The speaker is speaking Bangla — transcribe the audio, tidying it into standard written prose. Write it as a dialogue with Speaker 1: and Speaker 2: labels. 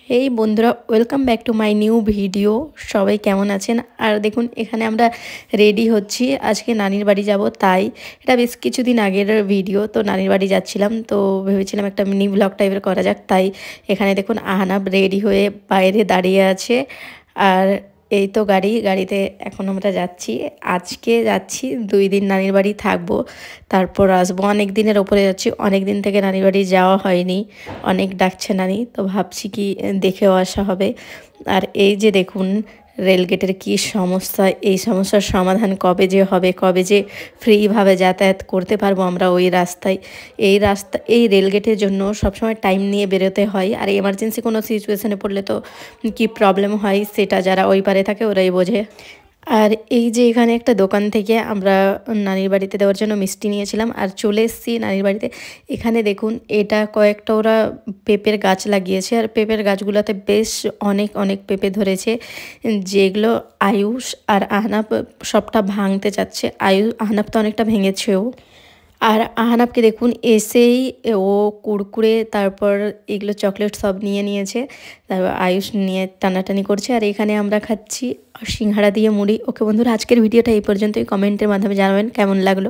Speaker 1: এই বন্ধুরা, welcome back to my new video. সবাই কেমন আছেন? আর দেখুন, এখানে আমরা রেডি হচ্ছি, আজকে নানির বাড়ি যাব। তাই এটা বেশ কিছুদিন আগের ভিডিও। তো নানির বাড়ি যাচ্ছিলাম, তো ভেবেছিলাম একটা মিনি ব্লগ টাইপের করা যাক। তাই এখানে দেখুন আহনাব রেডি হয়ে বাইরে দাঁড়িয়ে আছে। আর এই তো গাড়িতে এখন আমরা যাচ্ছি। আজকে যাচ্ছি, 2 দিন নানির বাড়ি থাকবো, তারপর আসবো। অনেক দিনের ওপরে যাচ্ছি, অনেক দিন থেকে নানির বাড়ি যাওয়া হয়নি, অনেক ডাকছে নানি, তো ভাবছি কি দেখেও আসা হবে। আর এই যে দেখুন রেলগেটের কি সমস্যা, এই সমস্যার সমাধান কবে যে হবে, কবে যে ফ্রিভাবে যাতায়াত করতে পারবো আমরা ওই রাস্তায়। এই রেলগেটের জন্য সবসময় টাইম নিয়ে বেরোতে হয়। আর এমার্জেন্সি কোনো সিচুয়েশনে পড়লে তো কি প্রবলেম হয় সেটা যারা ওই পারে থাকে ওরাই বোঝে। আর এই যে এখানে একটা দোকান থেকে আমরা নানির বাড়িতে দেওয়ার জন্য মিষ্টি নিয়েছিলাম আর চলে এসেছি নানির বাড়িতে। এখানে দেখুন, এটা কয়েকটা ওরা পেঁপের গাছ লাগিয়েছে, আর পেঁপের গাছগুলোতে বেশ অনেক অনেক পেঁপে ধরেছে, যেগুলো আয়ুষ আর আহনাব সবটা ভাঙতে চাচ্ছে। আহনাব তো অনেকটা ভেঙেছেও। আর আহনাবকে দেখুন এসেই ও কুড়কুড়ে, তারপর এগুলো চকলেট সব নিয়ে নিয়েছে। তারপর আয়ুষ নিয়ে টানাটানি করছে, আর এখানে আমরা খাচ্ছি সিঙ্গাড়া দিয়ে মুড়ি। ওকে বন্ধুরা, আজকের ভিডিওটা এই পর্যন্তই। কমেন্টের মাধ্যমে জানাবেন কেমন লাগলো।